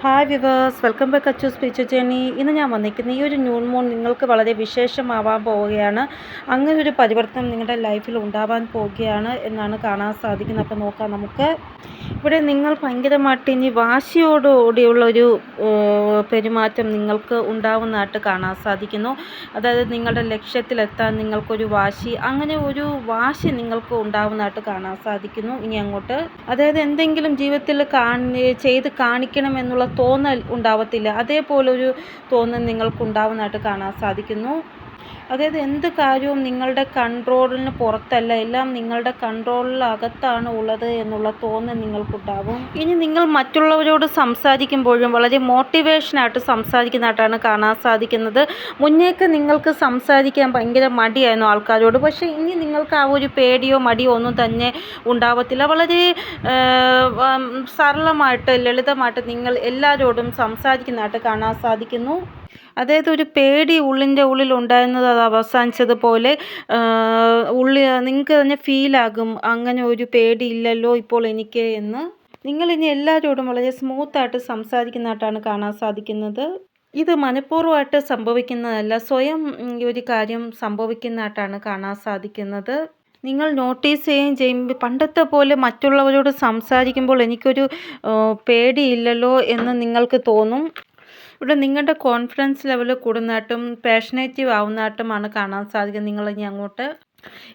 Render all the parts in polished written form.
Hi viewers, welcome back Achu speech journey. ഇന്ന് ഞാൻ വന്നിരിക്കുന്നത് ഈ ഒരു ന്യൂ മൂൺ നിങ്ങൾക്ക് വളരെ വിശേഷമാവാൻ പോവുകയാണ്. അങ്ങനെ ഒരു പരിവർത്തനം നിങ്ങളുടെ ലൈഫിൽ ഉണ്ടാവാൻ പോവുകയാണ് എന്നാണ് കാണാൻ സാധിക്കുന്നത്. അപ്പോൾ നോക്കാം നമുക്ക്. ഇവിടെ നിങ്ങൾ ഭയങ്കരമായിട്ട് ഇനി വാശിയോടുകൂടിയുള്ളൊരു പെരുമാറ്റം നിങ്ങൾക്ക് ഉണ്ടാവുന്നതായിട്ട് കാണാൻ സാധിക്കുന്നു. അതായത് നിങ്ങളുടെ ലക്ഷ്യത്തിലെത്താൻ നിങ്ങൾക്കൊരു വാശി, അങ്ങനെ ഒരു വാശി നിങ്ങൾക്ക് ഉണ്ടാവുന്നതായിട്ട് കാണാൻ സാധിക്കുന്നു ഇനി അങ്ങോട്ട്. അതായത് എന്തെങ്കിലും ജീവിതത്തിൽ ചെയ്ത് കാണിക്കണമെന്നുള്ള തോന്നൽ ഉണ്ടാവത്തില്ല, അതേപോലൊരു തോന്നൽ നിങ്ങൾക്കുണ്ടാവുന്നതായിട്ട് കാണാൻ സാധിക്കുന്നു. അതായത് എന്ത് കാര്യവും നിങ്ങളുടെ കൺട്രോളിന് പുറത്തല്ല, എല്ലാം നിങ്ങളുടെ കൺട്രോളിനകത്താണ് ഉള്ളത് എന്നുള്ള തോന്നൽ നിങ്ങൾക്കുണ്ടാവും. ഇനി നിങ്ങൾ മറ്റുള്ളവരോട് സംസാരിക്കുമ്പോഴും വളരെ മോട്ടിവേഷനായിട്ട് സംസാരിക്കുന്നതായിട്ടാണ് കാണാൻ സാധിക്കുന്നത്. മുന്നേക്ക് നിങ്ങൾക്ക് സംസാരിക്കാൻ ഭയങ്കര മടിയായിരുന്നു ആൾക്കാരോട്, പക്ഷേ ഇനി നിങ്ങൾക്ക് ആ ഒരു പേടിയോ മടിയോ ഒന്നും തന്നെ ഉണ്ടാവത്തില്ല. വളരെ സരളമായിട്ട് ലളിതമായിട്ട് നിങ്ങൾ എല്ലാവരോടും സംസാരിക്കുന്നതായിട്ട് കാണാൻ സാധിക്കുന്നു. അതായത് ഒരു പേടി ഉള്ളിൽ ഉണ്ടായിരുന്നത് അത് അവസാനിച്ചതുപോലെ നിങ്ങൾക്ക് തന്നെ ഫീലാകും, അങ്ങനെ ഒരു പേടി ഇല്ലല്ലോ ഇപ്പോൾ എനിക്ക് എന്ന്. നിങ്ങളിനി എല്ലാവരോടും വളരെ സ്മൂത്തായിട്ട് സംസാരിക്കുന്നതായിട്ടാണ് കാണാൻ സാധിക്കുന്നത്. ഇത് മനഃപൂർവ്വമായിട്ട് സംഭവിക്കുന്നതല്ല, സ്വയം ഈ ഒരു കാര്യം സംഭവിക്കുന്നതായിട്ടാണ് കാണാൻ സാധിക്കുന്നത്. നിങ്ങൾ നോട്ടീസ് ചെയ്യുമ്പോൾ പണ്ടത്തെ പോലെ മറ്റുള്ളവരോട് സംസാരിക്കുമ്പോൾ എനിക്കൊരു പേടിയില്ലല്ലോ എന്ന് നിങ്ങൾക്ക് തോന്നും. ഇവിടെ നിങ്ങളുടെ കോൺഫിഡൻസ് ലെവൽ കൂടുന്നതായിട്ടും പാഷനേറ്റീവ് ആവുന്നതായിട്ടുമാണ് കാണാൻ സാധിക്കുന്നത്. നിങ്ങളിനി അങ്ങോട്ട്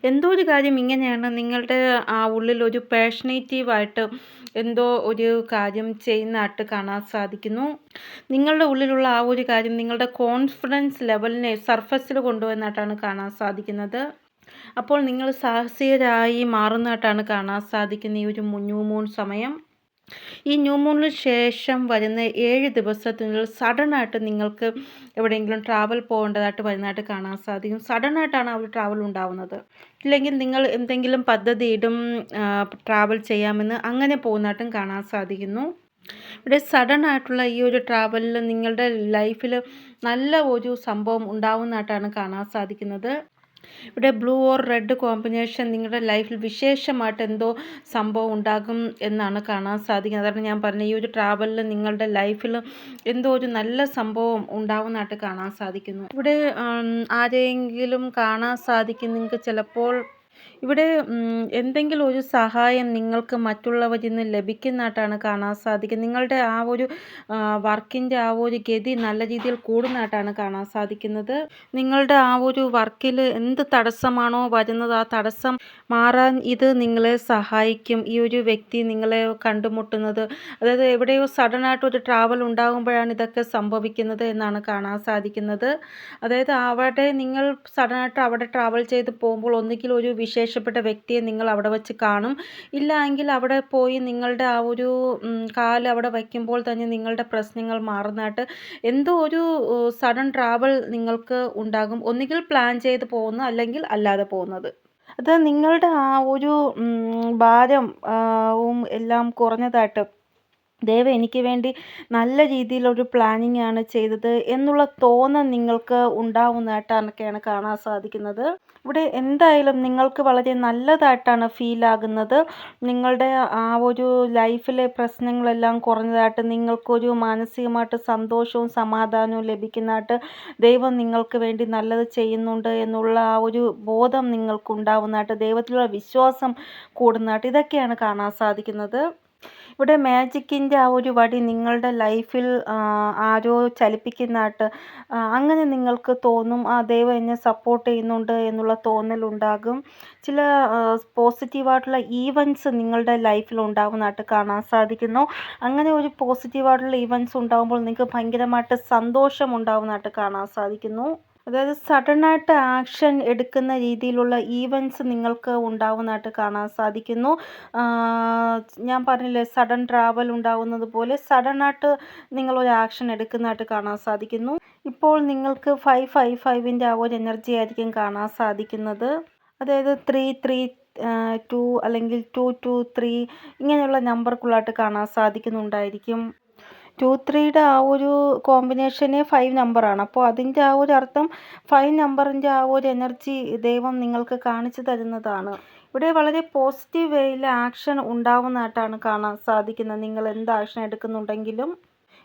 എന്തോ ഒരു കാര്യം ഇങ്ങനെയാണ് നിങ്ങളുടെ ആ ഉള്ളിൽ ഒരു പാഷനേറ്റീവായിട്ട് എന്തോ ഒരു കാര്യം ചെയ്യുന്നതായിട്ട് കാണാൻ സാധിക്കുന്നു. നിങ്ങളുടെ ഉള്ളിലുള്ള ആ ഒരു കാര്യം നിങ്ങളുടെ കോൺഫിഡൻസ് ലെവലിനെ സർഫസിൽ കൊണ്ടുവന്നതായിട്ടാണ് കാണാൻ സാധിക്കുന്നത്. അപ്പോൾ നിങ്ങൾ സാഹസികരായി മാറുന്നതായിട്ടാണ് കാണാൻ സാധിക്കുന്നത് ഈ ഒരു ന്യൂ മൂൺ സമയം. ഈ ന്യൂ മൂണിന് ശേഷം വരുന്ന 7 ദിവസത്തിനുള്ളിൽ സഡനായിട്ട് നിങ്ങൾക്ക് എവിടെയെങ്കിലും ട്രാവൽ പോകേണ്ടതായിട്ട് വരുന്നതായിട്ട് കാണാൻ സാധിക്കും. സഡനായിട്ടാണ് ആ ഒരു ട്രാവൽ ഉണ്ടാവുന്നത്. ഇല്ലെങ്കിൽ നിങ്ങൾ എന്തെങ്കിലും പദ്ധതി ഇടും ട്രാവൽ ചെയ്യാമെന്ന്, അങ്ങനെ പോകുന്നതായിട്ടും കാണാൻ സാധിക്കുന്നു. ഇവിടെ സഡൻ ആയിട്ടുള്ള ഈ ഒരു ട്രാവലിൽ നിങ്ങളുടെ ലൈഫിൽ നല്ല ഒരു സംഭവം ഉണ്ടാവുന്നതായിട്ടാണ് കാണാൻ സാധിക്കുന്നത്. ഇവിടെ ബ്ലൂ ഓർ റെഡ് കോമ്പിനേഷൻ നിങ്ങളുടെ ലൈഫിൽ വിശേഷമായിട്ട് എന്തോ സംഭവം ഉണ്ടാകും എന്നാണ് കാണാൻ സാധിക്കുന്നത്. അതാണ് ഞാൻ പറഞ്ഞത്, ഈ ഒരു ട്രാവലിൽ നിങ്ങളുടെ ലൈഫിൽ എന്തോ ഒരു നല്ല സംഭവം ഉണ്ടാവുന്നതായിട്ട് കാണാൻ സാധിക്കുന്നു. ഇവിടെ ആരെങ്കിലും കാണാൻ സാധിക്കും നിങ്ങൾക്ക് ചിലപ്പോൾ. ഇവിടെ എന്തെങ്കിലും ഒരു സഹായം നിങ്ങൾക്ക് മറ്റുള്ളവരിൽ നിന്ന് ലഭിക്കുന്നതായിട്ടാണ് കാണാൻ സാധിക്കുന്നത്. നിങ്ങളുടെ ആ ഒരു വർക്കിൻ്റെ ആ ഒരു ഗതി നല്ല രീതിയിൽ കൂടുന്നതായിട്ടാണ് കാണാൻ സാധിക്കുന്നത്. നിങ്ങളുടെ ആ ഒരു വർക്കിൽ എന്ത് തടസ്സമാണോ വരുന്നത്, ആ തടസ്സം മാറാൻ ഇത് നിങ്ങളെ സഹായിക്കും. ഈ ഒരു വ്യക്തി നിങ്ങളെ കണ്ടുമുട്ടുന്നത്, അതായത് എവിടെയോ സഡനായിട്ട് ഒരു ട്രാവൽ ഉണ്ടാകുമ്പോഴാണ് ഇതൊക്കെ സംഭവിക്കുന്നത് എന്നാണ് കാണാൻ സാധിക്കുന്നത്. അതായത് അവിടെ നിങ്ങൾ സഡനായിട്ട് അവിടെ ട്രാവൽ ചെയ്ത് പോകുമ്പോൾ ഒന്നുകിൽ ഒരു വിശേഷപ്പെട്ട വ്യക്തിയെ നിങ്ങൾ അവിടെ വെച്ച് കാണും, ഇല്ല എങ്കിൽ അവിടെ പോയി നിങ്ങളുടെ ആ ഒരു കാല് അവിടെ വയ്ക്കുമ്പോൾ തന്നെ നിങ്ങളുടെ പ്രശ്നങ്ങൾ മാറുന്നതായിട്ട് എന്തോ ഒരു സഡൻ ട്രാവൽ നിങ്ങൾക്ക് ഉണ്ടാകും. ഒന്നുകിൽ പ്ലാൻ ചെയ്ത് പോകുന്ന, അല്ലെങ്കിൽ അല്ലാതെ പോകുന്നത്. അത് നിങ്ങളുടെ ആ ഒരു ഭാരം എല്ലാം കുറഞ്ഞതായിട്ട് ദൈവം എനിക്ക് വേണ്ടി നല്ല രീതിയിലൊരു പ്ലാനിങ് ആണ് ചെയ്തത് എന്നുള്ള തോന്നൽ നിങ്ങൾക്ക് ഉണ്ടാവുന്നതായിട്ടൊക്കെയാണ് കാണാൻ സാധിക്കുന്നത്. ഇവിടെ എന്തായാലും നിങ്ങൾക്ക് വളരെ നല്ലതായിട്ടാണ് ഫീലാകുന്നത്. നിങ്ങളുടെ ആ ഒരു ലൈഫിലെ പ്രശ്നങ്ങളെല്ലാം കുറഞ്ഞതായിട്ട്, നിങ്ങൾക്കൊരു മാനസികമായിട്ട് സന്തോഷവും സമാധാനവും ലഭിക്കുന്നതായിട്ട്, ദൈവം നിങ്ങൾക്ക് വേണ്ടി നല്ലത് ചെയ്യുന്നുണ്ട് എന്നുള്ള ആ ഒരു ബോധം നിങ്ങൾക്കുണ്ടാവുന്നതായിട്ട്, ദൈവത്തിലുള്ള വിശ്വാസം കൂടുന്നതായിട്ട്, ഇതൊക്കെയാണ് കാണാൻ സാധിക്കുന്നത്. ഇവിടെ മാജിക്കിൻ്റെ ആ ഒരു വടി നിങ്ങളുടെ ലൈഫിൽ ആരോ ചലിപ്പിക്കുന്നതായിട്ട് അങ്ങനെ നിങ്ങൾക്ക് തോന്നും. ആ ദൈവം എന്നെ സപ്പോർട്ട് ചെയ്യുന്നുണ്ട് എന്നുള്ള തോന്നലുണ്ടാകും. ചില പോസിറ്റീവായിട്ടുള്ള ഈവൻറ്റ്സ് നിങ്ങളുടെ ലൈഫിൽ ഉണ്ടാകുന്നതായിട്ട് കാണാൻ സാധിക്കുന്നു. അങ്ങനെ ഒരു പോസിറ്റീവായിട്ടുള്ള ഈവൻറ്റ്സ് ഉണ്ടാകുമ്പോൾ നിങ്ങൾക്ക് ഭയങ്കരമായിട്ട് സന്തോഷം ഉണ്ടാകുന്നതായിട്ട് കാണാൻ സാധിക്കുന്നു. അതായത് സഡനായിട്ട് ആക്ഷൻ എടുക്കുന്ന രീതിയിലുള്ള ഈവൻറ്റ്സ് നിങ്ങൾക്ക് ഉണ്ടാവുന്നതായിട്ട് കാണാൻ സാധിക്കുന്നു. ഞാൻ പറഞ്ഞില്ലേ, സഡൻ ട്രാവൽ ഉണ്ടാവുന്നത് പോലെ സഡനായിട്ട് നിങ്ങളൊരു ആക്ഷൻ എടുക്കുന്നതായിട്ട് കാണാൻ സാധിക്കുന്നു. ഇപ്പോൾ നിങ്ങൾക്ക് 555ൻ്റെ ആ ഒരു എനർജി ആയിരിക്കും കാണാൻ സാധിക്കുന്നത്. അതായത് 332 അല്ലെങ്കിൽ 223 ഇങ്ങനെയുള്ള നമ്പർക്കുള്ളതായിട്ട് കാണാൻ സാധിക്കുന്നുണ്ടായിരിക്കും. 2-3യുടെ ആ ഒരു കോമ്പിനേഷന് 5 നമ്പറാണ്. അപ്പോൾ അതിൻ്റെ ആ ഒരു അർത്ഥം 5 നമ്പറിൻ്റെ ആ ഒരു എനർജി ദൈവം നിങ്ങൾക്ക് കാണിച്ചു തരുന്നതാണ്. ഇവിടെ വളരെ പോസിറ്റീവ് വേയിൽ ആക്ഷൻ ഉണ്ടാവുന്നതായിട്ടാണ് കാണാൻ സാധിക്കുന്നത്. നിങ്ങൾ എന്ത് ആക്ഷൻ എടുക്കുന്നുണ്ടെങ്കിലും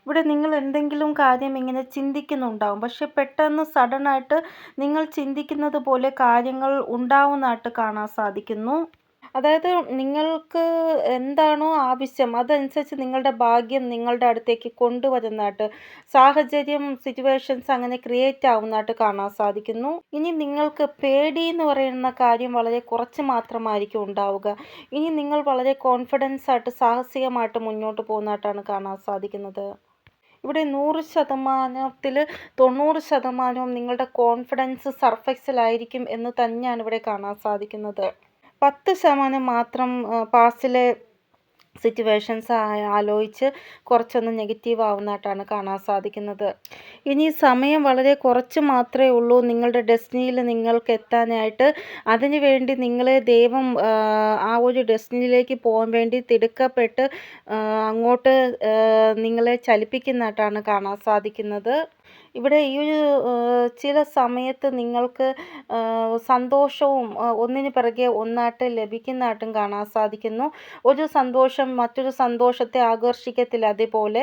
ഇവിടെ നിങ്ങൾ എന്തെങ്കിലും കാര്യം ഇങ്ങനെ ചിന്തിക്കുന്നുണ്ടാവും. പക്ഷെ പെട്ടെന്ന് സഡനായിട്ട് നിങ്ങൾ ചിന്തിക്കുന്നത് പോലെ കാര്യങ്ങൾ ഉണ്ടാവുന്നതായിട്ട് കാണാൻ സാധിക്കുന്നു. അതായത് നിങ്ങൾക്ക് എന്താണോ ആവശ്യം അതനുസരിച്ച് നിങ്ങളുടെ ഭാഗ്യം നിങ്ങളുടെ അടുത്തേക്ക് കൊണ്ടുവരുന്നതായിട്ട്, സാഹചര്യം, സിറ്റുവേഷൻസ് അങ്ങനെ ക്രിയേറ്റ് ആവുന്നതായിട്ട് കാണാൻ സാധിക്കുന്നു. ഇനി നിങ്ങൾക്ക് പേടി എന്ന് പറയുന്ന കാര്യം വളരെ കുറച്ച് മാത്രമായിരിക്കും ഉണ്ടാവുക. ഇനി നിങ്ങൾ വളരെ കോൺഫിഡൻസ് ആയിട്ട് സാഹസികമായിട്ട് മുന്നോട്ട് പോകുന്നതായിട്ടാണ് കാണാൻ സാധിക്കുന്നത്. ഇവിടെ 100%-ൽ 90% നിങ്ങളുടെ കോൺഫിഡൻസ് സർഫക്സിലായിരിക്കും എന്ന് തന്നെയാണ് ഇവിടെ കാണാൻ സാധിക്കുന്നത്. 10% മാത്രം പാസ്റ്റിലെ സിറ്റുവേഷൻസ് ആലോചിച്ച് കുറച്ചൊന്ന് നെഗറ്റീവ് ആവുന്നതായിട്ടാണ് കാണാൻ സാധിക്കുന്നത്. ഇനി സമയം വളരെ കുറച്ച് മാത്രമേ ഉള്ളൂ നിങ്ങളുടെ ഡെസ്റ്റിനിയിൽ നിങ്ങൾക്ക് എത്താനായിട്ട്. അതിനു വേണ്ടി നിങ്ങളെ ദൈവം ആ ഒരു ഡെസ്റ്റിനിയിലേക്ക് പോകാൻ വേണ്ടി തിടുക്കപ്പെട്ട് അങ്ങോട്ട് നിങ്ങളെ ചലിപ്പിക്കുന്നതായിട്ടാണ് കാണാൻ സാധിക്കുന്നത്. ഇവിടെ ഈ ഒരു ചില സമയത്ത് നിങ്ങൾക്ക് സന്തോഷവും ഒന്നിന് പിറകെ ഒന്നായിട്ട് ലഭിക്കുന്നതായിട്ടും കാണാൻ സാധിക്കുന്നു. ഒരു സന്തോഷം മറ്റൊരു സന്തോഷത്തെ ആകർഷിക്കത്തില്ല. അതേപോലെ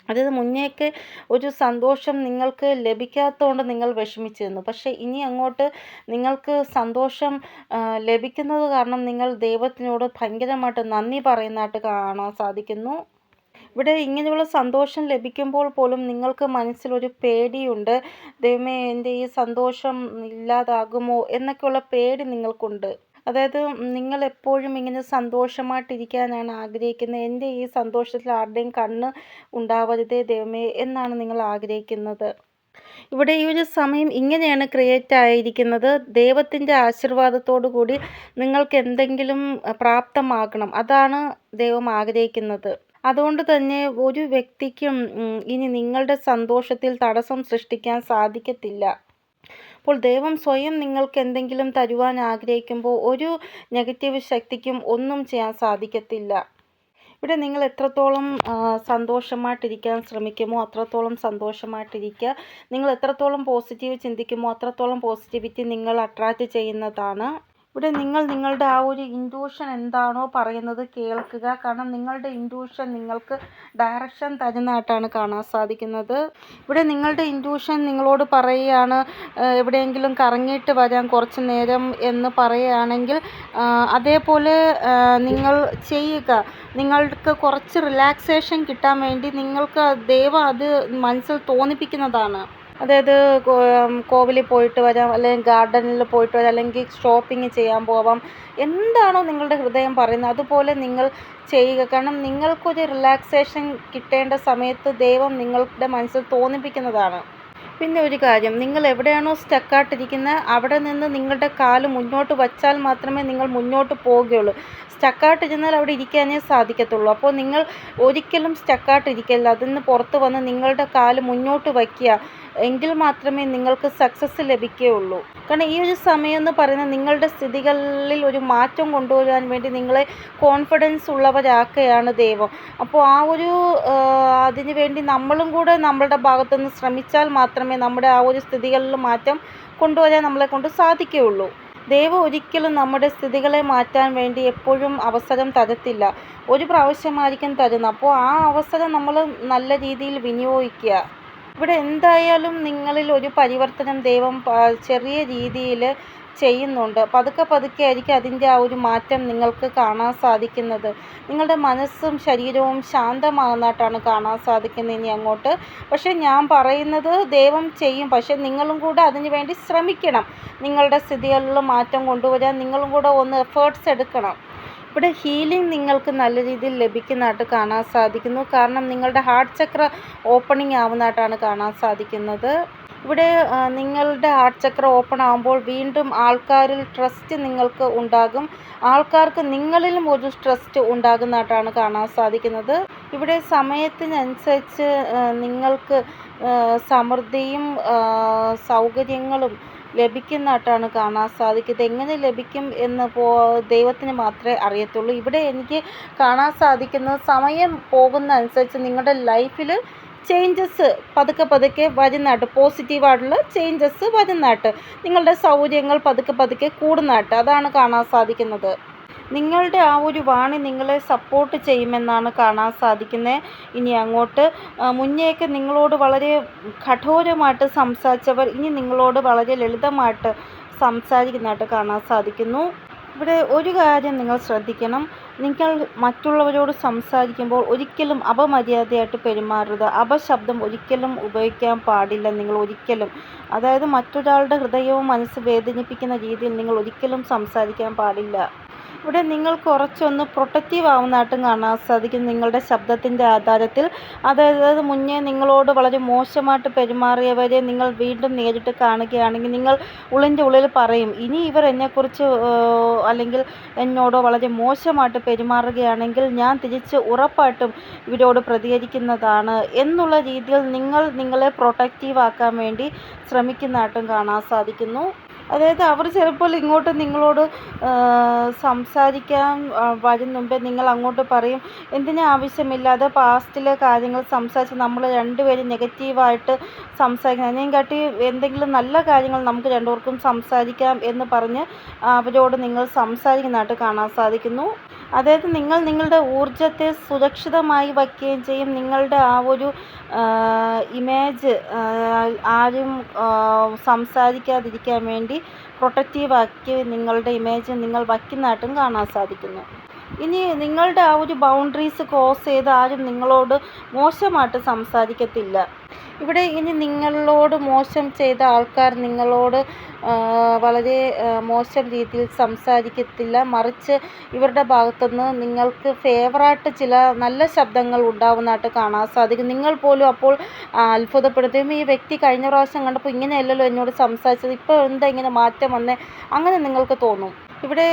അതായത് മുന്നേയൊക്കെ ഒരു സന്തോഷം നിങ്ങൾക്ക് ലഭിക്കാത്തതുകൊണ്ട് നിങ്ങൾ വിഷമിച്ചിരുന്നു. പക്ഷേ ഇനി അങ്ങോട്ട് നിങ്ങൾക്ക് സന്തോഷം ലഭിക്കുന്നത് കാരണം നിങ്ങൾ ദൈവത്തിനോട് ഭയങ്കരമായിട്ട് നന്ദി പറയുന്നതായിട്ട് കാണാൻ സാധിക്കുന്നു. ഇവിടെ ഇങ്ങനെയുള്ള സന്തോഷം ലഭിക്കുമ്പോൾ പോലും നിങ്ങൾക്ക് മനസ്സിലൊരു പേടിയുണ്ട്. ദൈവമേ, എൻ്റെ ഈ സന്തോഷം ഇല്ലാതാകുമോ എന്നൊക്കെയുള്ള പേടി നിങ്ങൾക്കുണ്ട്. അതായത് നിങ്ങൾ എപ്പോഴും ഇങ്ങനെ സന്തോഷമായിട്ടിരിക്കാനാണ് ആഗ്രഹിക്കുന്നത്. എൻ്റെ ഈ സന്തോഷത്തിൽ ആരുടെയും കണ്ണ് ഉണ്ടാവരുതേ ദൈവമേ എന്നാണ് നിങ്ങൾ ആഗ്രഹിക്കുന്നത്. ഇവിടെ ഈ ഒരു സമയം ഇങ്ങനെയാണ് ക്രിയേറ്റ് ആയിരിക്കുന്നത്. ദൈവത്തിൻ്റെ ആശീർവാദത്തോടു കൂടി നിങ്ങൾക്ക് എന്തെങ്കിലും പ്രാപ്തമാകണം. അതാണ് ദൈവം ആഗ്രഹിക്കുന്നത്. അതുകൊണ്ട് തന്നെ ഒരു വ്യക്തിക്കും ഇനി നിങ്ങളുടെ സന്തോഷത്തിൽ തടസ്സം സൃഷ്ടിക്കാൻ സാധിക്കത്തില്ല. അപ്പോൾ ദൈവം സ്വയം നിങ്ങൾക്ക് എന്തെങ്കിലും തരുവാൻ ആഗ്രഹിക്കുമ്പോൾ ഒരു നെഗറ്റീവ് ശക്തിക്കും ഒന്നും ചെയ്യാൻ സാധിക്കത്തില്ല. ഇവിടെ നിങ്ങൾ എത്രത്തോളം സന്തോഷമായിട്ടിരിക്കാൻ ശ്രമിക്കുമോ അത്രത്തോളം സന്തോഷമായിട്ടിരിക്കുക. നിങ്ങൾ എത്രത്തോളം പോസിറ്റീവ് ചിന്തിക്കുമോ അത്രത്തോളം പോസിറ്റിവിറ്റി നിങ്ങൾ അട്രാക്റ്റ് ചെയ്യുന്നതാണ്. ഇവിടെ നിങ്ങൾ നിങ്ങളുടെ ആ ഒരു ഇൻറ്റ്യൂഷൻ എന്താണോ പറയുന്നത് കേൾക്കുക. കാരണം നിങ്ങളുടെ ഇൻറ്റ്യൂഷൻ നിങ്ങൾക്ക് ഡയറക്ഷൻ തരുന്നതായിട്ടാണ് കാണാൻ സാധിക്കുന്നത്. ഇവിടെ നിങ്ങളുടെ ഇൻറ്റ്യൂഷൻ നിങ്ങളോട് പറയുകയാണ് എവിടെയെങ്കിലും കറങ്ങിയിട്ട് വരാൻ കുറച്ച് നേരം എന്ന് പറയുകയാണെങ്കിൽ അതേപോലെ നിങ്ങൾ ചെയ്യുക. നിങ്ങൾക്ക് കുറച്ച് റിലാക്സേഷൻ കിട്ടാൻ വേണ്ടി നിങ്ങൾക്ക് ദൈവം അത് മനസ്സിൽ തോന്നിപ്പിക്കുന്നതാണ്. അതായത് കോവിലിൽ പോയിട്ട് വരാം, അല്ലെങ്കിൽ ഗാർഡനിൽ പോയിട്ട് വരാം, അല്ലെങ്കിൽ ഷോപ്പിംഗ് ചെയ്യാൻ പോവാം. എന്താണോ നിങ്ങളുടെ ഹൃദയം പറയുന്നത് അതുപോലെ നിങ്ങൾ ചെയ്യുക. കാരണം നിങ്ങൾക്കൊരു റിലാക്സേഷൻ കിട്ടേണ്ട സമയത്ത് ദൈവം നിങ്ങളുടെ മനസ്സിൽ തോന്നിപ്പിക്കുന്നതാണ്. പിന്നെ ഒരു കാര്യം, നിങ്ങൾ എവിടെയാണോ സ്റ്റക്കായിട്ടിരിക്കുന്നത് അവിടെ നിന്ന് നിങ്ങളുടെ കാല് മുന്നോട്ട് വച്ചാൽ മാത്രമേ നിങ്ങൾ മുന്നോട്ട് പോവുകയുള്ളൂ. സ്റ്റക്കായിട്ടിരുന്നാൽ അവിടെ ഇരിക്കാനേ സാധിക്കത്തുള്ളൂ. അപ്പോൾ നിങ്ങൾ ഒരിക്കലും സ്റ്റക്കായിട്ടിരിക്കരുത്. അതിൽ നിന്ന് പുറത്ത് വന്ന് നിങ്ങളുടെ കാല് മുന്നോട്ട് വയ്ക്കുക. എങ്കിൽ മാത്രമേ നിങ്ങൾക്ക് സക്സസ് ലഭിക്കുകയുള്ളൂ. കാരണം ഈ ഒരു സമയം എന്ന് പറയുന്നത് നിങ്ങളുടെ സ്ഥിതികളിൽ ഒരു മാറ്റം കൊണ്ടുവരാൻ വേണ്ടി നിങ്ങളെ കോൺഫിഡൻസ് ഉള്ളവരാക്കുകയാണ് ദൈവം. അപ്പോൾ ആ ഒരു അതിനു വേണ്ടി നമ്മളും കൂടെ നമ്മളുടെ ഭാഗത്തുനിന്ന് ശ്രമിച്ചാൽ മാത്രമേ നമ്മുടെ ആ ഒരു സ്ഥിതികളിൽ മാറ്റം കൊണ്ടുവരാൻ നമ്മളെ കൊണ്ട് സാധിക്കുകയുള്ളൂ. ദൈവം ഒരിക്കലും നമ്മുടെ സ്ഥിതികളെ മാറ്റാൻ വേണ്ടി എപ്പോഴും അവസരം തരത്തില്ല. ഒരു പ്രാവശ്യമായിരിക്കും തരുന്നത്. അപ്പോൾ ആ അവസരം നമ്മൾ നല്ല രീതിയിൽ വിനിയോഗിക്കുക. ഇവിടെ എന്തായാലും നിങ്ങളിൽ ഒരു പരിവർത്തനം ദൈവം ചെറിയ രീതിയിൽ ചെയ്യുന്നുണ്ട്. പതുക്കെ പതുക്കെ ആയിരിക്കും അതിൻ്റെ ആ ഒരു മാറ്റം നിങ്ങൾക്ക് കാണാൻ സാധിക്കുന്നത്. നിങ്ങളുടെ മനസ്സും ശരീരവും ശാന്തമാകുന്നതായിട്ടാണ് കാണാൻ സാധിക്കുന്നത് ഇനി അങ്ങോട്ട്. പക്ഷേ ഞാൻ പറയുന്നത് ദൈവം ചെയ്യും. പക്ഷേ നിങ്ങളും കൂടെ അതിന് വേണ്ടി ശ്രമിക്കണം. നിങ്ങളുടെ സ്ഥിതികളിൽ മാറ്റം കൊണ്ടുവരാൻ നിങ്ങളും കൂടെ ഒന്ന് എഫേർട്സ് എടുക്കണം. ഇവിടെ ഹീലിംഗ് നിങ്ങൾക്ക് നല്ല രീതിയിൽ ലഭിക്കുന്നതായിട്ട് കാണാൻ സാധിക്കുന്നു. കാരണം നിങ്ങളുടെ ഹാർട്ട് ചക്ര ഓപ്പണിംഗ് ആവുന്നതായിട്ടാണ് കാണാൻ സാധിക്കുന്നത്. ഇവിടെ നിങ്ങളുടെ ഹാർട്ട് ചക്ര ഓപ്പൺ ആകുമ്പോൾ വീണ്ടും ആൾക്കാരിൽ ട്രസ്റ്റ് നിങ്ങൾക്ക് ഉണ്ടാകും. ആൾക്കാർക്ക് നിങ്ങളിലും ഒരു ട്രസ്റ്റ് ഉണ്ടാകുന്നതായിട്ടാണ് കാണാൻ സാധിക്കുന്നത്. ഇവിടെ സമയത്തിനനുസരിച്ച് നിങ്ങൾക്ക് സമൃദ്ധിയും സൗകര്യങ്ങളും ലഭിക്കുന്നതായിട്ടാണ് കാണാൻ സാധിക്കുന്നത്. എങ്ങനെ ലഭിക്കും എന്ന് ദൈവത്തിന് മാത്രമേ അറിയത്തുള്ളൂ. ഇവിടെ എനിക്ക് കാണാൻ സാധിക്കുന്നത് സമയം പോകുന്ന അനുസരിച്ച് നിങ്ങളുടെ ലൈഫിൽ ചേഞ്ചസ് പതുക്കെ പതുക്കെ വരുന്നതായിട്ട്, പോസിറ്റീവായിട്ടുള്ള ചേഞ്ചസ് വരുന്നതായിട്ട്, നിങ്ങളുടെ സൗകര്യങ്ങൾ പതുക്കെ പതുക്കെ കൂടുന്നതായിട്ട് അതാണ് കാണാൻ സാധിക്കുന്നത്. നിങ്ങളുടെ ആ ഒരു വാണി നിങ്ങളെ സപ്പോർട്ട് ചെയ്യുമെന്നാണ് കാണാൻ സാധിക്കുന്നത്. ഇനി അങ്ങോട്ട് മുന്നേയൊക്കെ നിങ്ങളോട് വളരെ കഠോരമായിട്ട് സംസാരിച്ചവർ ഇനി നിങ്ങളോട് വളരെ ലളിതമായിട്ട് സംസാരിക്കുന്നതായിട്ട് കാണാൻ സാധിക്കുന്നു. ഇവിടെ ഒരു കാര്യം നിങ്ങൾ ശ്രദ്ധിക്കണം. നിങ്ങൾ മറ്റുള്ളവരോട് സംസാരിക്കുമ്പോൾ ഒരിക്കലും അപമര്യാദയായിട്ട് പെരുമാറരുത്. അപശബ്ദം ഒരിക്കലും ഉപയോഗിക്കാൻ പാടില്ല. നിങ്ങൾ ഒരിക്കലും, അതായത് മറ്റൊരാളുടെ ഹൃദയവും മനസ്സ് വേദനിപ്പിക്കുന്ന രീതിയിൽ നിങ്ങൾ ഒരിക്കലും സംസാരിക്കാൻ പാടില്ല. ഇവിടെ നിങ്ങൾ കുറച്ചൊന്ന് പ്രൊട്ടക്റ്റീവ് ആവുന്നതായിട്ടും കാണാൻ സാധിക്കും നിങ്ങളുടെ ശബ്ദത്തിൻ്റെ ആധാരത്തിൽ. അതായത് മുന്നേ നിങ്ങളോട് വളരെ മോശമായിട്ട് പെരുമാറിയവരെ നിങ്ങൾ വീണ്ടും നേരിട്ട് കാണുകയാണെങ്കിൽ നിങ്ങൾ ഉള്ളിൻ്റെ ഉള്ളിൽ പറയും, ഇനി ഇവർ എന്നെക്കുറിച്ച് അല്ലെങ്കിൽ എന്നോട് വളരെ മോശമായിട്ട് പെരുമാറുകയാണെങ്കിൽ ഞാൻ തിരിച്ച് ഉറപ്പായിട്ടും ഇവരോട് പ്രതികരിക്കുന്നതാണ് എന്നുള്ള രീതിയിൽ നിങ്ങൾ നിങ്ങളെ പ്രൊട്ടക്റ്റീവ് ആക്കാൻ വേണ്ടി ശ്രമിക്കുന്നതായിട്ടും കാണാൻ സാധിക്കുന്നു. അതായത് അവർ ചിലപ്പോൾ ഇങ്ങോട്ട് നിങ്ങളോട് സംസാരിക്കാൻ വരും മുമ്പേ നിങ്ങൾ അങ്ങോട്ട് പറയും, എന്തിനാ ആവശ്യമില്ലാതെ പാസ്റ്റിലെ കാര്യങ്ങൾ സംസാരിച്ച് നമ്മൾ രണ്ടുപേരും നെഗറ്റീവായിട്ട് സംസാരിക്കണം, അതിനെക്കാട്ടി എന്തെങ്കിലും നല്ല കാര്യങ്ങൾ നമുക്ക് രണ്ടുപേർക്കും സംസാരിക്കാം എന്ന് പറഞ്ഞ് അവരോട് നിങ്ങൾ സംസാരിക്കുന്നതായിട്ട് കാണാൻ സാധിക്കുന്നു. അതായത് നിങ്ങൾ നിങ്ങളുടെ ഊർജത്തെ സുരക്ഷിതമായി വയ്ക്കുകയും ചെയ്യും. നിങ്ങളുടെ ആ ഒരു ഇമേജ് ആരും സംസാരിക്കാതിരിക്കാൻ വേണ്ടി പ്രൊട്ടക്റ്റീവാക്കി നിങ്ങളുടെ ഇമേജ് നിങ്ങൾ വയ്ക്കുന്നതായിട്ടും കാണാൻ സാധിക്കുന്നു. ഇനി നിങ്ങളുടെ ആ ഒരു ബൗണ്ടറീസ് ക്രോസ് ചെയ്ത് ആരും നിങ്ങളോട് മോശമായിട്ട് സംസാരിക്കത്തില്ല. ഇവിടെ ഇനി നിങ്ങളോട് മോശം ചെയ്ത ആൾക്കാർ നിങ്ങളോട് വളരെ മോശം രീതിയിൽ സംസാരിക്കത്തില്ല. മറിച്ച് ഇവരുടെ ഭാഗത്തുനിന്ന് നിങ്ങൾക്ക് ഫേവറായിട്ട് ചില നല്ല ശബ്ദങ്ങൾ ഉണ്ടാവുന്നതായിട്ട് കാണാൻ സാധിക്കും. നിങ്ങൾ പോലും അപ്പോൾ അത്ഭുതപ്പെടുത്തും, ഈ വ്യക്തി കഴിഞ്ഞ പ്രാവശ്യം കണ്ടപ്പോൾ ഇങ്ങനെയല്ലല്ലോ എന്നോട് സംസാരിച്ചത്, ഇപ്പോൾ എന്താ ഇങ്ങനെ മാറ്റം വന്നേ, അങ്ങനെ നിങ്ങൾക്ക് തോന്നും. ഇവിടെ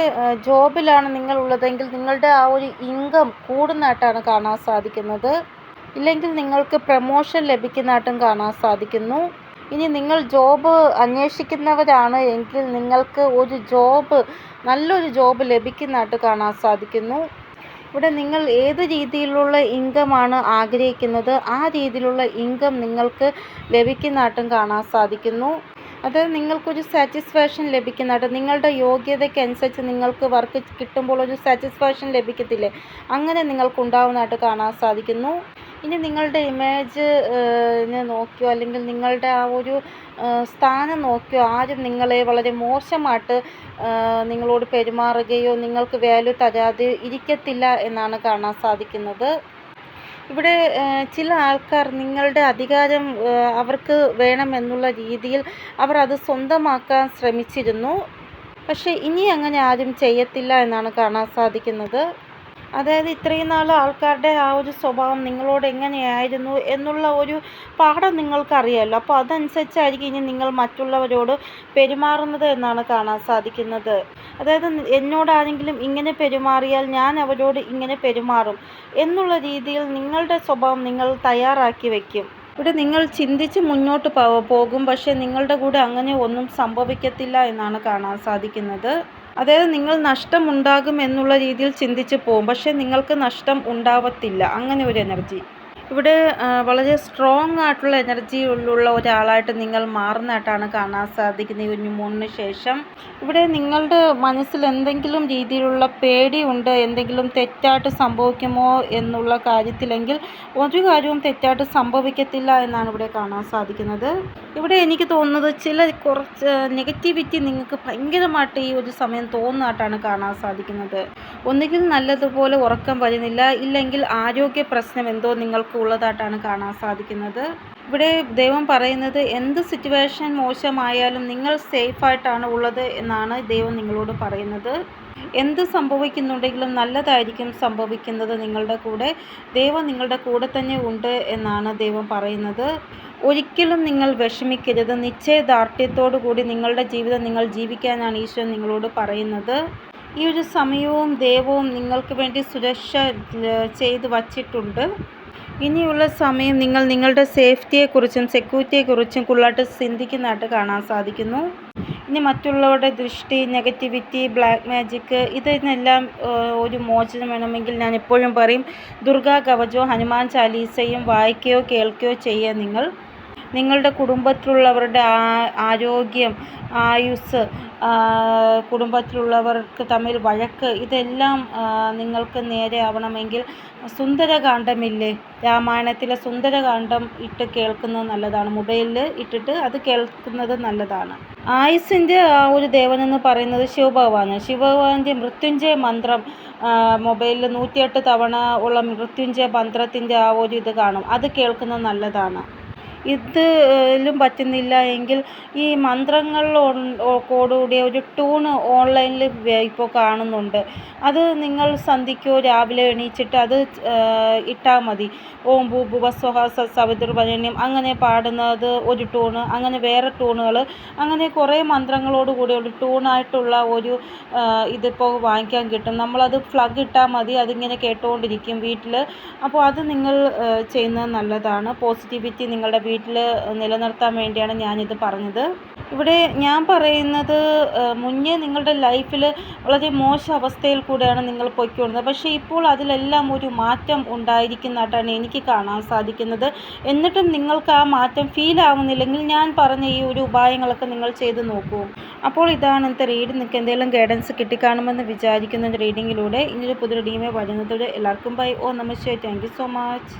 ജോബിലാണ് നിങ്ങളുള്ളതെങ്കിൽ നിങ്ങളുടെ ആ ഒരു ഇൻകം കൂടുന്നതായിട്ടാണ് കാണാൻ സാധിക്കുന്നത്. ഇല്ലെങ്കിൽ നിങ്ങൾക്ക് പ്രമോഷൻ ലഭിക്കുന്നതായിട്ടും കാണാൻ സാധിക്കുന്നു. ഇനി നിങ്ങൾ ജോബ് അന്വേഷിക്കുന്നവരാണ് എങ്കിൽ നിങ്ങൾക്ക് ഒരു ജോബ്, നല്ലൊരു ജോബ് ലഭിക്കുന്നതായിട്ട് കാണാൻ സാധിക്കുന്നു. ഇവിടെ നിങ്ങൾ ഏത് രീതിയിലുള്ള ഇൻകമാണ് ആഗ്രഹിക്കുന്നത് ആ രീതിയിലുള്ള ഇൻകം നിങ്ങൾക്ക് ലഭിക്കുന്നതായിട്ടും കാണാൻ സാധിക്കുന്നു. അതായത് നിങ്ങൾക്കൊരു സാറ്റിസ്ഫാക്ഷൻ ലഭിക്കുന്നതായിട്ട്, നിങ്ങളുടെ യോഗ്യതയ്ക്കനുസരിച്ച് നിങ്ങൾക്ക് വർക്ക് കിട്ടുമ്പോൾ ഒരു സാറ്റിസ്ഫാക്ഷൻ ലഭിക്കത്തില്ലേ, അങ്ങനെ നിങ്ങൾക്കുണ്ടാവുന്നതായിട്ട് കാണാൻ സാധിക്കുന്നു. ഇനി നിങ്ങളുടെ ഇമേജ് നോക്കിയോ അല്ലെങ്കിൽ നിങ്ങളുടെ ആ ഒരു സ്ഥാനം നോക്കിയോ ആരും നിങ്ങളെ വളരെ മോശമായിട്ട് നിങ്ങളോട് പെരുമാറുകയോ നിങ്ങൾക്ക് വാല്യൂ തരാതെ ഇരിക്കത്തില്ല എന്നാണ് കാണാൻ സാധിക്കുന്നത്. ഇവിടെ ചില ആൾക്കാർ നിങ്ങളുടെ അധികാരം അവർക്ക് വേണമെന്നുള്ള രീതിയിൽ അവർ അത് സ്വന്തമാക്കാൻ ശ്രമിച്ചിരുന്നു. പക്ഷേ ഇനി അങ്ങനെ ആരും ചെയ്യത്തില്ല എന്നാണ് കാണാൻ സാധിക്കുന്നത്. അതായത് ഇത്രയും നാൾ ആൾക്കാരുടെ ആ ഒരു സ്വഭാവം നിങ്ങളോട് എങ്ങനെയായിരുന്നു എന്നുള്ള ഒരു പാഠം നിങ്ങൾക്കറിയാമല്ലോ. അപ്പോൾ അതനുസരിച്ചായിരിക്കും ഇനി നിങ്ങൾ മറ്റുള്ളവരോട് പെരുമാറുന്നത് എന്നാണ് കാണാൻ സാധിക്കുന്നത്. അതായത് എന്നോടാരെങ്കിലും ഇങ്ങനെ പെരുമാറിയാൽ ഞാൻ അവരോട് ഇങ്ങനെ പെരുമാറും എന്നുള്ള രീതിയിൽ നിങ്ങളുടെ സ്വഭാവം നിങ്ങൾ തയ്യാറാക്കി വയ്ക്കും. ഇവിടെ നിങ്ങൾ ചിന്തിച്ച് മുന്നോട്ട് പോകും, പക്ഷേ നിങ്ങളുടെ കൂടെ അങ്ങനെ ഒന്നും സംഭവിക്കത്തില്ല എന്നാണ് കാണാൻ സാധിക്കുന്നത്. അതായത് നിങ്ങൾ നഷ്ടമുണ്ടാകും എന്നുള്ള രീതിയിൽ ചിന്തിച്ച് പോകും, പക്ഷേ നിങ്ങൾക്ക് നഷ്ടം ഉണ്ടാവത്തില്ല, അങ്ങനെ ഒരു എനർജി. ഇവിടെ വളരെ സ്ട്രോങ് ആയിട്ടുള്ള എനർജി ഉള്ള ഒരാളായിട്ട് നിങ്ങൾ മാറുന്നതായിട്ടാണ് കാണാൻ സാധിക്കുന്നത് ഈ ന്യൂമൂണിന് ശേഷം. ഇവിടെ നിങ്ങളുടെ മനസ്സിൽ എന്തെങ്കിലും രീതിയിലുള്ള പേടിയുണ്ട്, എന്തെങ്കിലും തെറ്റായിട്ട് സംഭവിക്കുമോ എന്നുള്ള കാര്യത്തിലെങ്കിൽ ഒരു കാര്യവും തെറ്റായിട്ട് സംഭവിക്കത്തില്ല എന്നാണ് ഇവിടെ കാണാൻ സാധിക്കുന്നത്. ഇവിടെ എനിക്ക് തോന്നുന്നത് കുറച്ച് നെഗറ്റിവിറ്റി നിങ്ങൾക്ക് ഭയങ്കരമായിട്ട് ഈ ഒരു സമയം തോന്നുന്നതായിട്ടാണ് കാണാൻ സാധിക്കുന്നത്. ഒന്നുകിൽ നല്ലതുപോലെ ഉറക്കം വരുന്നില്ല, ഇല്ലെങ്കിൽ ആരോഗ്യ പ്രശ്നം എന്തോ നിങ്ങൾക്ക് ഉള്ളതായിട്ടാണ് കാണാൻ സാധിക്കുന്നത്. ഇവിടെ ദൈവം പറയുന്നത് എന്ത് സിറ്റുവേഷൻ മോശമായാലും നിങ്ങൾ സേഫായിട്ടാണ് ഉള്ളത് എന്നാണ് ദൈവം നിങ്ങളോട് പറയുന്നത്. എന്ത് സംഭവിക്കുന്നുണ്ടെങ്കിലും നല്ലതായിരിക്കും സംഭവിക്കുന്നത് നിങ്ങളുടെ കൂടെ. ദൈവം നിങ്ങളുടെ കൂടെ തന്നെ ഉണ്ട് എന്നാണ് ദൈവം പറയുന്നത്. ഒരിക്കലും നിങ്ങൾ വിഷമിക്കരുത്. നിശ്ചയദാർഢ്യത്തോടു കൂടി നിങ്ങളുടെ ജീവിതം നിങ്ങൾ ജീവിക്കാനാണ് ഈശോ നിങ്ങളോട് പറയുന്നത്. ഈ ഒരു സമയവും ദൈവവും നിങ്ങൾക്ക് വേണ്ടി സുരക്ഷ ചെയ്ത് വച്ചിട്ടുണ്ട്. ഇനിയുള്ള സമയം നിങ്ങൾ നിങ്ങളുടെ സേഫ്റ്റിയെക്കുറിച്ചും സെക്യൂരിറ്റിയെക്കുറിച്ചും കൂടുതലായിട്ട് ചിന്തിക്കുന്നതായിട്ട് കാണാൻ സാധിക്കുന്നു. ഇനി മറ്റുള്ളവരുടെ ദൃഷ്ടി, നെഗറ്റിവിറ്റി, ബ്ലാക്ക് മാജിക്ക് ഇതിനെല്ലാം ഒരു മോചനം വേണമെങ്കിൽ ഞാൻ എപ്പോഴും പറയും, ദുർഗാ കവചവും ഹനുമാൻ ചാലീസയും വായിക്കുകയോ കേൾക്കുകയോ ചെയ്യുക നിങ്ങൾ. നിങ്ങളുടെ കുടുംബത്തിലുള്ളവരുടെ ആരോഗ്യം, ആയുസ്സ്, കുടുംബത്തിലുള്ളവർക്ക് തമ്മിൽ വഴക്ക്, ഇതെല്ലാം നിങ്ങൾക്ക് നേരെ ആവണമെങ്കിൽ സുന്ദരകാന്ഡമില്ലേ, രാമായണത്തിലെ സുന്ദരകാന്ഡം ഇട്ട് കേൾക്കുന്നത് നല്ലതാണ്. മൊബൈലിൽ ഇട്ടിട്ട് അത് കേൾക്കുന്നത് നല്ലതാണ്. ആയുസ്സിൻ്റെ ആ ഒരു ദേവനെന്ന് പറയുന്നത് ശിവഭഗവാനാണ്. ശിവഭഗവാന്റെ മൃത്യുഞ്ജയ മന്ത്രം മൊബൈലിൽ 108 തവണ ഉള്ള മൃത്യുഞ്ജയ മന്ത്രത്തിൻ്റെ ആ ഒരു ഇത് കാണും. അത് കേൾക്കുന്നത് നല്ലതാണ്. ഇതിലും പറ്റുന്നില്ല എങ്കിൽ ഈ മന്ത്രങ്ങളിലോടുകൂടിയ ഒരു ട്യൂണ് ഓൺലൈനിൽ ഇപ്പോൾ കാണുന്നുണ്ട്. അത് നിങ്ങൾ സന്ധിക്കോ രാവിലെ എണീച്ചിട്ട് അത് ഇട്ടാൽ മതി. ഓം ഭൂർഭുവഃ സ്വഃ തത്സവിതുർവരേണ്യം അങ്ങനെ പാടുന്നത് ഒരു ട്യൂണ്, അങ്ങനെ വേറെ ട്യൂണുകൾ, അങ്ങനെ കുറേ മന്ത്രങ്ങളോട് കൂടി ഒരു ട്യൂണായിട്ടുള്ള ഒരു ഇതിപ്പോൾ വാങ്ങിക്കാൻ കിട്ടും. നമ്മളത് പ്ലഗ് ഇട്ടാൽ മതി, അതിങ്ങനെ കേട്ടുകൊണ്ടിരിക്കും വീട്ടിൽ. അപ്പോൾ അത് നിങ്ങൾ ചെയ്യുന്നത് നല്ലതാണ്. പോസിറ്റിവിറ്റി നിങ്ങളുടെ വീട്ടിൽ നിലനിർത്താൻ വേണ്ടിയാണ് ഞാനിത് പറഞ്ഞത്. ഇവിടെ ഞാൻ പറയുന്നത് മുന്നേ നിങ്ങളുടെ ലൈഫിൽ വളരെ മോശം അവസ്ഥയിൽ കൂടെയാണ് നിങ്ങൾ പൊയ്ക്കൊണ്ടിരുന്നത്. പക്ഷേ ഇപ്പോൾ അതിലെല്ലാം ഒരു മാറ്റം ഉണ്ടായിരിക്കുന്നതായിട്ടാണ് എനിക്ക് കാണാൻ സാധിക്കുന്നത്. എന്നിട്ടും നിങ്ങൾക്ക് ആ മാറ്റം ഫീൽ ആവുന്നില്ലെങ്കിൽ ഞാൻ പറഞ്ഞ ഈ ഒരു ഉപായങ്ങളൊക്കെ നിങ്ങൾ ചെയ്ത് നോക്കൂ. അപ്പോൾ ഇതാണ് ഇന്നത്തെ റീഡ്. നിങ്ങൾക്ക് എന്തെങ്കിലും ഗൈഡൻസ് കിട്ടിക്കാണുമെന്ന് വിചാരിക്കുന്ന റീഡിങ്ങിലൂടെ. ഇനിയൊരു പുതിയ റീഡിങ്ങുമായി വരുന്നത് എല്ലാവർക്കും ബൈ. ഓ നമസ്തേ. Thank you so much.